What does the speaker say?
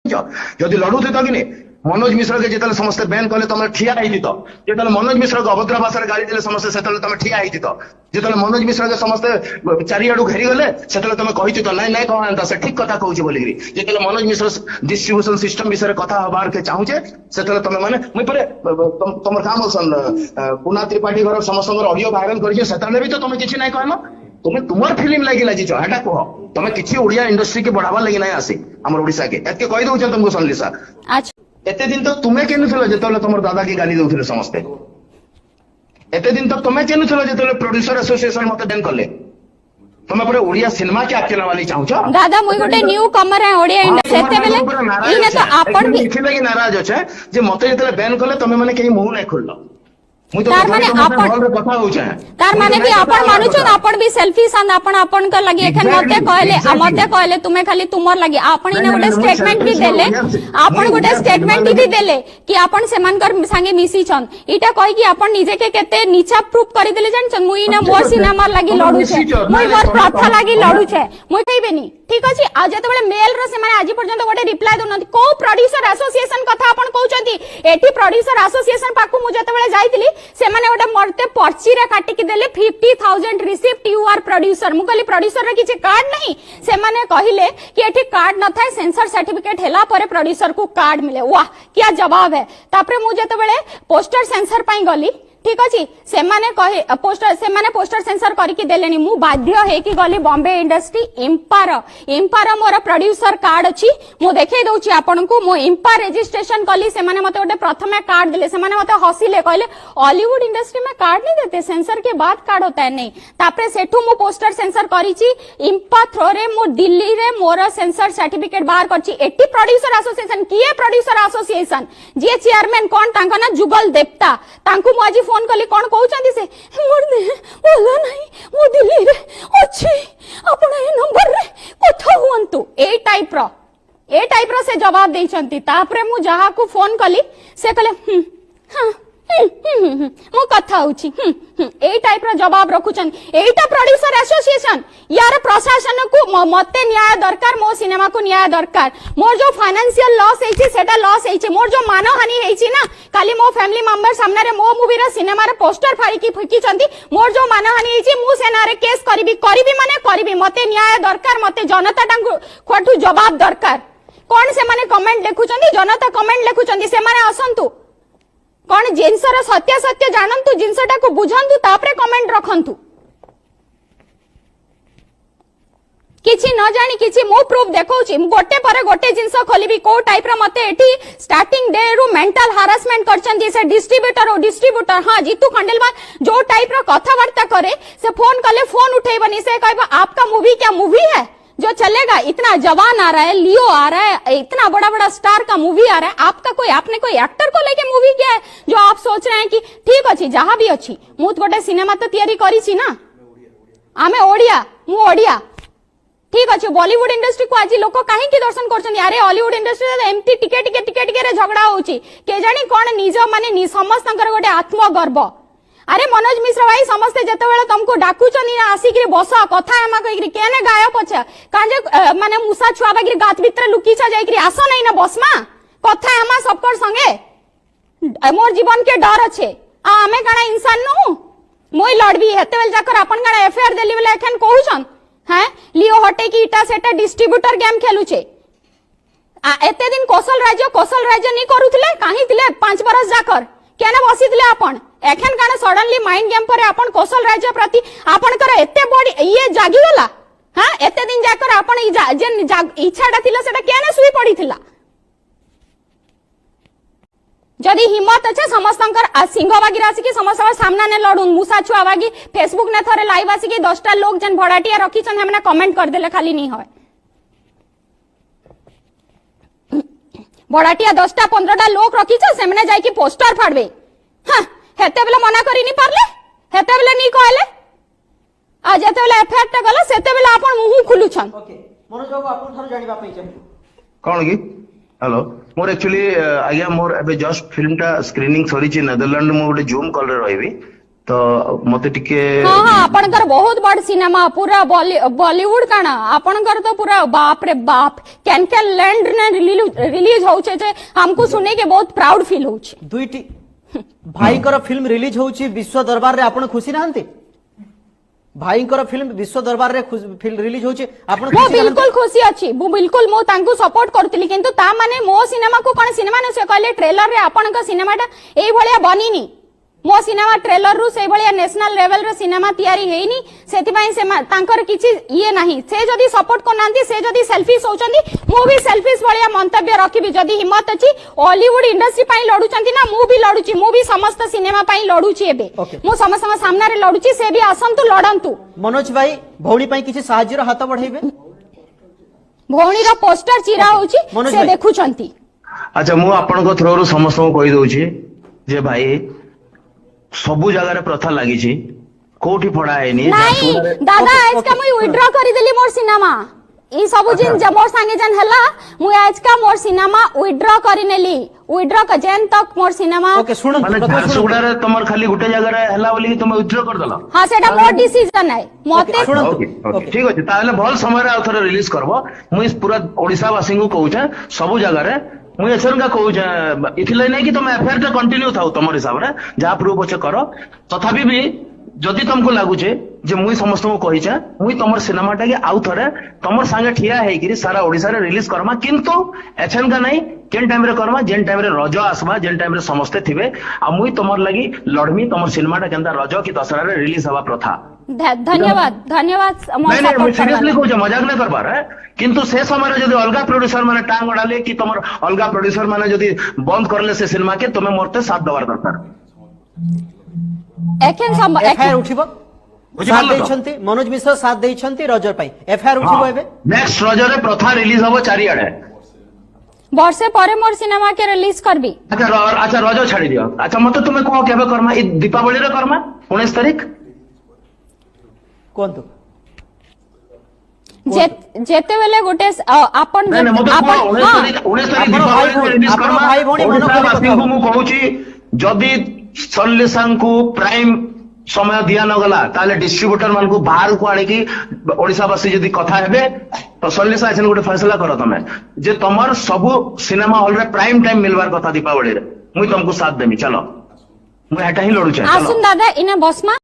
जदि लड़ू थे कि नहीं मनोज मिश्र के जितने समस्त बैन कले तुम ठिया होती तो जितने मनोज मिश्र को अभद्र भाषा गाली देले समस्त से तुम ठिया होती तो जितने मनोज मिश्र के समस्त चारिआडू घेरी गले से तुम कही तो नाई नाई कहता से ठीक कथा कहूँ बोलिकी जितने मनोज मिश्र डिस्ट्रीब्यूशन सिस्टम विषय कथा हबार के चाहूचे से तुम मैंने मुझे तुम काम पुना त्रिपाठी घर समस्त ऑडियो वायरल कर भी तो तुम किसी ना कहल तुम तुम फिल्म लगी लजिच है कह तुम किसी ओडिया इंडस्ट्री के बढ़ावा लगी ना आसी आम ओडिशा के एत कही दौर तुमको सनलिसा एते दिन तक तुम्हें केनुथिल जो तुम दादा की गाली दौले समस्ते एते दिन तक तुम्हें केनुथिल जो प्रोड्यूसर एसोसिएशन मत बैन कले तुम पर ओडिया सिनेमा के आके वाली चाहूछ दादा मुई गोटे न्यू कमर है ओडिया इंडस्ट्री एते बेले इने तो आपण भी इथिले कि नाराज अछि जे मते जतले बैन कले तुम माने केही मुंह नै खोललो तार माने भी आपण मानुछन आपण भी सेल्फी सान आपण का लगे एखन मते कहले तुमे खाली तुमर लगे आपण ने गोटे स्टेटमेंट भी देले आपण गोटे स्टेटमेंट भी देले कि आपण सेमानकर संगे मिसी छन इटा कहि कि आपण निजे के केते नीचा प्रूफ करि देले जानछन मुई ना मोर सिनेमा लागि लडू छे मुई मोर प्रथा लागि लडू छे मुई कहबेनी ठीक अछि आज जते बेले मेल रो से माने आज पर्यंत गोटे रिप्लाई दोनती को प्रोड्यूसर एसोसिएशन कथा आपण कहउचंती एठी प्रोड्यूसर एसोसिएशन पाकू मु जते बेले जाईतिली से माने गोटे मरते पर्ची रे काटी के देले 50,000 रिसिप्ट यू आर प्रोड्यूसर मु कहली प्रोड्यूसर रे किछि कार्ड नहीं से माने कहिले कि एठी कार्ड न थाए सेंसर सर्टिफिकेट हेला परे प्रोड्यूसर को कार्ड मिले वाह क्या जवाब है तापरे मु जते बेले पोस्टर सेंसर पई गली ठीक अछि से माने पोस्टर सेंसर करके देलेनी मु बाध्य हे कि गली बॉम्बे इंडस्ट्री इंपार मोर प्रोड्यूसर कार्ड अछि मु देखे दउची आपन को मु इंपार रजिस्ट्रेशन कली से माने मते ओटे प्रथमे कार्ड देले से माने मते हसिले कहले हॉलीवुड इंडस्ट्री में कार्ड नहीं देते सेंसर के बाद कार्ड होता है नहीं तापरे सेठू मु पोस्टर सेंसर करिची इंपा थ्रो रे मु दिल्ली रे मोर सेंसर सर्टिफिकेट बाहर करची एटी प्रोड्यूसर एसोसिएशन किए प्रोड्यूसर एसोसिएशन जे चेयरमैन कोन तांका ना जुगल देवता तांकू मु आज फोन कली कोन कहउचंदी से मोर बोला नहीं मु दिल्ली रे अछि आपण ए नंबर रे कथा हुंतु ए टाइप रो से जवाब देइचंती तापरे मु जहा को फोन कली से कहले हां मु कथा होची ए टाइप रो जवाब रखुचन एटा प्रोड्यूसर एसोसिएशन यार प्रशासन को मते न्याय दरकार मो सिनेमा को न्याय दरकार मोर जो फाइनेंशियल लॉस हेची सेटा लॉस हेची मोर जो मानहानि हेची ना काली मो फैमिली मेंबर सामने रे मो मूवी रो सिनेमा रे पोस्टर फाड़ी की फुकी चंदी मोर जो मानहानि हेची मु सेना रे केस करबी माने करबी मते न्याय दरकार मते जनता टांगु खोटू जवाब दरकार कोन से माने कमेंट लिखुचंदी जनता कमेंट लिखुचंदी से माने असंतु कौन जिनसर सत्य सत्य जानतु जिनसटा को बुझंतु तापरे कमेंट रखंतु किछि न जानी किछि मो प्रूफ देखौछि गोटे पर गोटे जिंस खोलिबी को टाइप रो मते एठी स्टार्टिंग डे रो मेंटल हरासमेंट करचंदी से डिस्ट्रीब्यूटर हां जीतू खंडेलवाल जो टाइप रो कथा वार्ता करे से फोन कले फोन उठेबनी से कहबा आपका मूवी क्या मूवी है जो चलेगा इतना जवान आ रहा है लियो आ रहा है इतना बड़ा बड़ा स्टार का मूवी आ रहा है आपने कोई एक्टर को लेके मूवी किया है जो आप सोच रहे हैं कि ठीक अच्छी जहां भी अच्छी मु गोटे सिनेमा तो तैयारी करी ना आमे ओडिया मु ओडिया ठीक अच्छे बॉलीवुड इंडस्ट्री को आज लोक कहीं दर्शन कर अरे हॉलीवुड इंडस्ट्री एमती टिके झगड़ा होची के जानी कौन निज माने समस्त गोटे आत्मगर्व अरे मनोज मिश्र भाई समस्ते जते बेले तुमको डाकुचनी आसिक बस कथा हेमा कहिकरी केने गायब अच्छा काजे माने मुसा छुआ बागिर गात भीतर लुकी छ जाइकरी आसो नहीं ना बसमा कथा हेमा सबकर संगे मोर जीवन के डर अच्छे आमे काना इंसान नु मोय लड़बी हेते बेल जाकर अपन काना एफआईआर देली बेले एखन कहूछन हैं लियो हटे की इटा सेटा डिस्ट्रीब्यूटर गेम खेलुछे एते दिन कौशल राज्य नहीं करूथिले काहे थिले 5 बरस जाकर केने बसिथिले अपन एखन काना सडनली माइंड गेम पर अपन कौशल राज्य प्रति अपन कर एते बड़ी ये जागी गला हां एते दिन जाकर अपन इच्छाटा थिला सेटा केने सुई पड़ीथिला जदि हिम्मत अच्छे समस्तंकर सिंहबागी राशि की समस्त सामना ने लड़ून मुसा छुआ बागी फेसबुक ने थरे लाइव आसी की 10टा लोग जन भड़ाटिया रखी छन हमने कमेंट कर देले खाली नहीं होय भड़ाटिया 10टा 15टा लोग रखी छ सेमने जाई की पोस्टर फाड़बे हां हेते बेले मना करी नहीं पारले हेते बेले नहीं कहले आ जेते बेले एफआईआर टा गला सेते बेले आपन मुंह खुलु छन ओके मनोज बाबू आपन थार जानिबा पई छै कोन की हेलो मोर एक्चुअली आज्ञा मोर एबे जस्ट फिल्म टा स्क्रीनिंग सरी छि नेदरलैंड मो गोटे जूम कॉल रे रहबी तो मते टिके हाँ हाँ आपनकर बहुत बड़ सिनेमा पूरा बॉलीवुड काना आपनकर तो पूरा बाप रे बाप कैन लैंड ने रिलीज होचे जे हमको सुने के बहुत प्राउड फील होचे दुईटी भाईकर फिल्म रिलीज होउची विश्व दरबार रे आपण खुशी नाहंती भाईकर फिल्म विश्व दरबार रे फिल्म रिलीज होउची आपण मो बिल्कुल खुशी अछि मो बिल्कुल मो तांको सपोर्ट करतिली किंतु ता माने मो सिनेमा को कोन सिनेमा ने से कहले ट्रेलर रे आपनका सिनेमाटा एई भलिया बनिनी मो सिनेमा ट्रेलर रु से भलिया नेशनल लेवल रे सिनेमा तयारी हेइनी सेति पई से तांकर किछि ये नाही से जदी सपोर्ट करनांती से जदी सेल्फिश होचंदी मो भी सेल्फिश भलिया मंतव्य रखिबी जदी हिम्मत अछि हॉलीवुड इंडस्ट्री पई लडुचंती ना मु भी लडुची मु भी समस्त सिनेमा पई लडुची एबे मु समस्त सामना रे लडुची से भी आसंतु लडंतु मनोज भाई भौणी पई किछि साहाଯ୍ୟ ର हाथ बढ़ाइबे भौणी रा पोस्टर चिरा होची से देखुचंती अच्छा मु आपन को थ्रो रु समस्त को कहि दोची जे भाई सबु जगह रे प्रथा लागि छी कोठी पड़ा है नी नहीं दादा आज का मुई विथड्रॉ करि देली मोर सिनेमा ई सब जिन मोर संगे जन हला मुई आज का मोर सिनेमा विथड्रॉ करि नेली विथड्रॉ क जेन तक मोर सिनेमा ओके सुन माने झारसुगुड़ा रे तमर खाली गुटे जगह रे हला बोली कि तुम विथड्रॉ कर दला हां सेटा मोर डिसीजन है मते ओके ठीक अछि ताले भल समय रे आउथरे रिलीज करबो मुई पूरा ओडिसा वासी को कहू छ सब जगह रे मुई एसन का कहू छ इथिले नै कि तुम एफआईआर टा कंटिन्यू थाउ तमर हिसाब रे जा प्रूफ होचे करो तथापि भी जदि तुमको लागु छे जे मुई समस्त को कहि छ मुई तमर सिनेमा टा के आउ थरे तमर संगे ठिया है कि सारा ओडिसा रे रिलीज करमा किंतु एछन का नै केन टाइम रे करमा जेन टाइम रे रज आसबा जेन टाइम रे समस्त थिबे आ मुई तमर लागि लड़मी तमर सिनेमा टा केनता रज की दशहरा रे रिलीज हवा प्रथा धन्यवाद धन्यवाद नहीं सीरियसली कहू छ मजाक नै करबार है किंतु से समय रे जदि अलगा प्रोड्यूसर माने टांग ओडाले कि तमर अलगा प्रोड्यूसर माने जदि बंद करले से सिनेमा के तमे मोरते साथ दवार दरकार एखन एफआईआर उठिबो साथ देइछंती मनोज मिश्र साथ देइछंती रजर पई एफआईआर उठिबो एबे नेक्स्ट रजर रे प्रथा रिलीज हबो चारि आडे वर्षे परे मोर सिनेमा के रिलीज करबी अच्छा रज छाड़ी दियो अच्छा मते तुमे को केबे करमा ई दीपावली रे करमा 19 तारीख कोंतु जेते बेले गोटे आपन आपन 19 तारीख दीपावली रिलीज करमा भाई भोनी मनोवासी को मु कहूची जदि सल्लेसां को प्राइम समय दिया न गला ताले डिस्ट्रीब्यूटर मान को बाहर को आने की ओडिसा वासी जदि कथा हेबे तो सल्लेसा एछन गोटे फैसला करो तमे जे तमर सब सिनेमा हॉल रे प्राइम टाइम मिलवार कथा दीपावली रे मुई तुमको साथ देमी चलो मुई एटा ही लडू छै आसुन दादा इने बसमा